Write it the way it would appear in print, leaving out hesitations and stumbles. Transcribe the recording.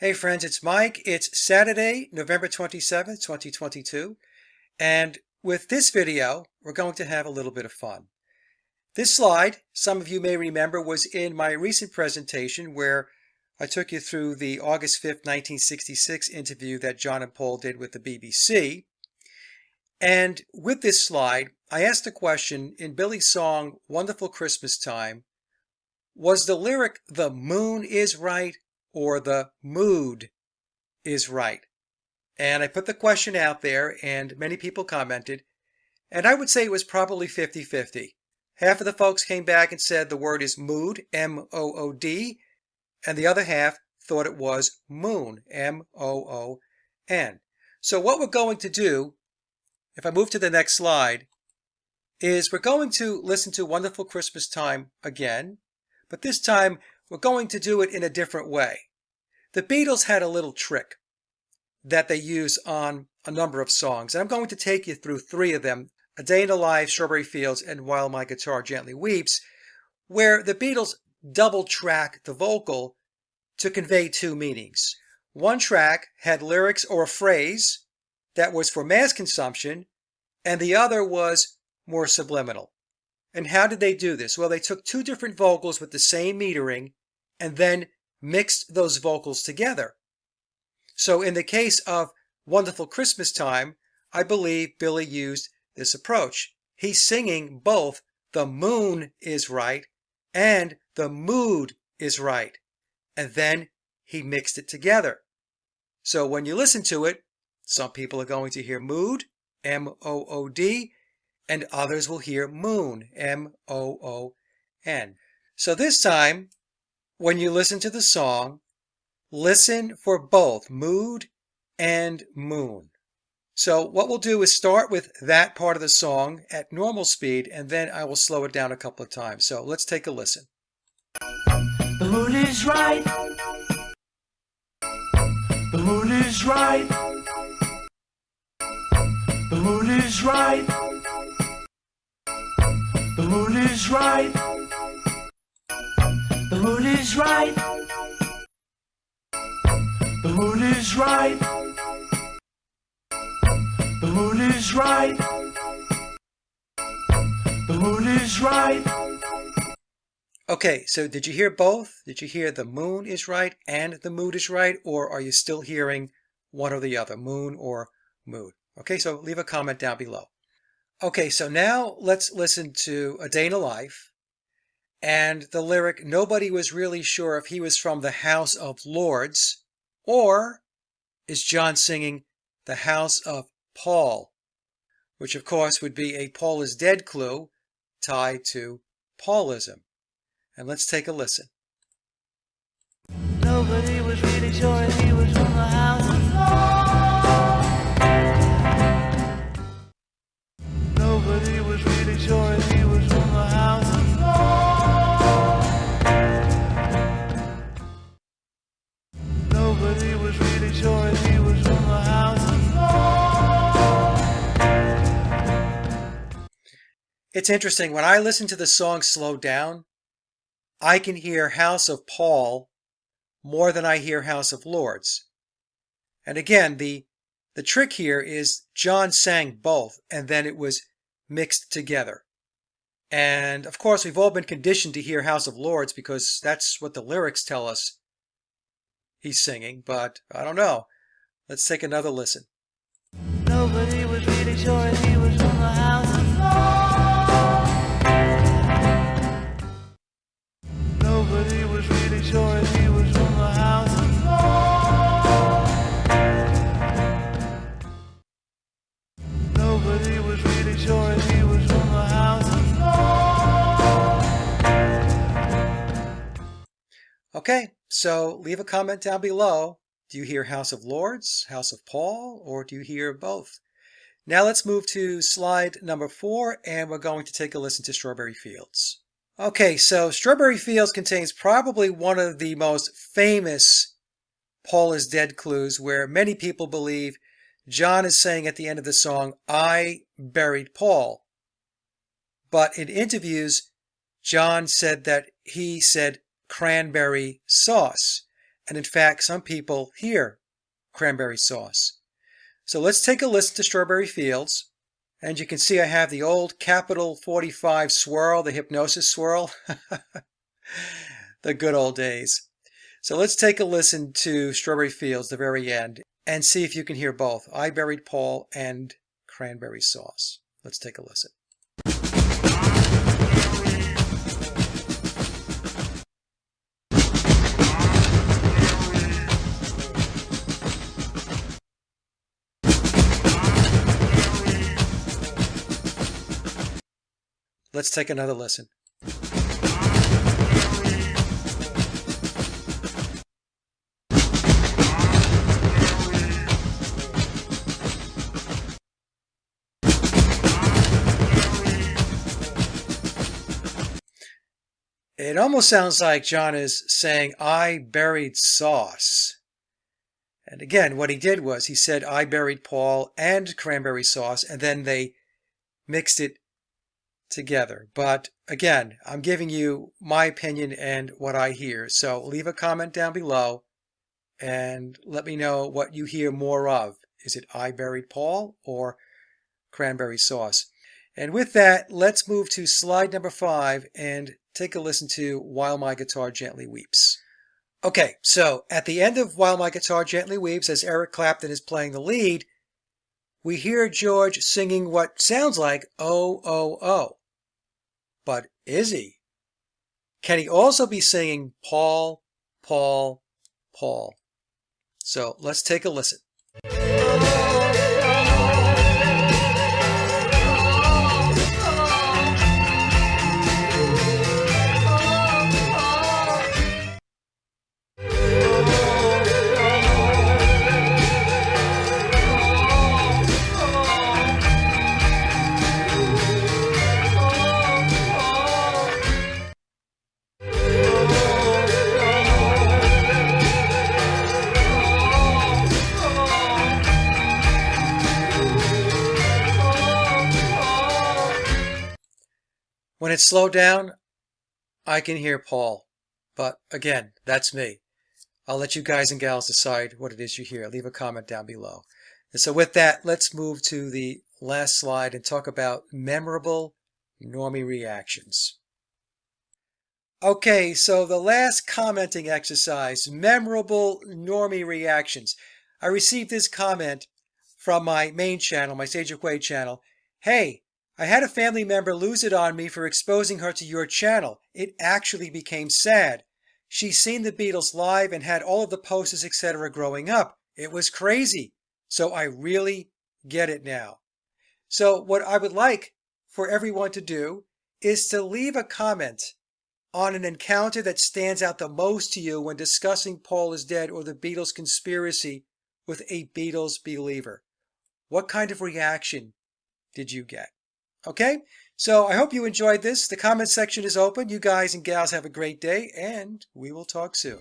Hey friends, it's Mike. It's Saturday, November 27th, 2022. And with this video, we're going to have a little bit of fun. This slide, some of you may remember, was in my recent presentation where I took you through the August 5th, 1966 interview that John and Paul did with the BBC. And with this slide, I asked the question in Billy's song, Wonderful Christmas Time, was the lyric, "The moon is right," or "the mood is right"? And I put the question out there and many people commented, and I would say it was probably 50-50. Half of the folks came back and said the word is mood, M-O-O-D, and the other half thought it was moon, M-O-O-N. So what we're going to do, if I move to the next slide, is we're going to listen to Wonderful Christmas Time again, but this time we're going to do it in a different way. The Beatles had a little trick that they use on a number of songs, and I'm going to take you through three of them: A Day in the Life, Strawberry Fields, and While My Guitar Gently Weeps, where the Beatles double track the vocal to convey two meanings. One track had lyrics or a phrase that was for mass consumption, and the other was more subliminal. And how did they do this? Well, they took two different vocals with the same metering and then mixed those vocals together. So in the case of Wonderful Christmas Time, I believe Billy used this approach. He's singing both "the moon is right" and "the mood is right," and then he mixed it together. So when you listen to it, some people are going to hear mood, M-O-O-D, and others will hear moon, M-O-O-N. So this time, when you listen to the song, listen for both mood and moon. So what we'll do is start with that part of the song at normal speed, and then I will slow it down a couple of times. So let's take a listen. The mood is right. The mood is right. The mood is right. The mood is right. The mood is right. The mood is right. The mood is right. The mood is right. Okay, so did you hear both? Did you hear the moon is right and the mood is right? Or are you still hearing one or the other, moon or mood? Okay, so leave a comment down below. Okay, so now let's listen to A Day in the Life. And the lyric, nobody was really sure if he was from the House of Lords, or is John singing the House of Paul, which of course would be a Paul is dead clue tied to Paulism. And let's take a listen. Nobody was really sure if he was from the House of Lords. Nobody was really sure if he was from the House of Lords. Nobody was really sure if he was from the House of Lords. It's interesting, when I listen to the song slowed down, I can hear House of Paul more than I hear House of Lords. And again, the trick here is John sang both, and then it was mixed together. And of course, we've all been conditioned to hear House of Lords because that's what the lyrics tell us he's singing, but I don't know. Let's take another listen. Nobody was really sure if he was from the House of Lords. Nobody was really sure if he was from the House of Lords. Nobody was really sure if he was from the House of Lords. Okay, so leave a comment down below. Do you hear House of Lords, House of Paul, or do you hear both? Now let's move to slide number 4, and we're going to take a listen to Strawberry Fields. Okay, so Strawberry Fields contains probably one of the most famous Paul is dead clues, where many people believe John is saying at the end of the song, "I buried Paul." But in interviews, John said that he said cranberry sauce. And in fact, some people hear cranberry sauce. So let's take a listen to Strawberry Fields. And you can see I have the old Capital 45 swirl, the hypnosis swirl. The good old days. So let's take a listen to Strawberry Fields, the very end, and see if you can hear both I Buried Paul and cranberry sauce. Let's take a listen. Let's take another listen. It almost sounds like John is saying, I buried sauce. And again, what he did was he said, I buried Paul and cranberry sauce, and then they mixed it together. But again, I'm giving you my opinion and what I hear. So leave a comment down below and let me know what you hear more of. Is it I buried Paul or cranberry sauce? And with that, let's move to slide number 5 and take a listen to While My Guitar Gently Weeps. Okay, so at the end of While My Guitar Gently Weeps, as Eric Clapton is playing the lead, we hear George singing what sounds like oh, oh, oh. But is he? Can he also be singing Paul, Paul, Paul? So let's take a listen. When it's slowed down, I can hear Paul. But again, that's me. I'll let you guys and gals decide what it is you hear. Leave a comment down below. And so with that, let's move to the last slide and talk about memorable normie reactions. Okay, so the last commenting exercise, memorable normie reactions. I received this comment from my main channel, my Sage of Quay channel. Hey, I had a family member lose it on me for exposing her to your channel. It actually became sad. She's seen the Beatles live and had all of the posters, etc. growing up. It was crazy. So I really get it now. So what I would like for everyone to do is to leave a comment on an encounter that stands out the most to you when discussing Paul is Dead or the Beatles conspiracy with a Beatles believer. What kind of reaction did you get? Okay, so I hope you enjoyed this. The comment section is open. You guys and gals have a great day, and we will talk soon.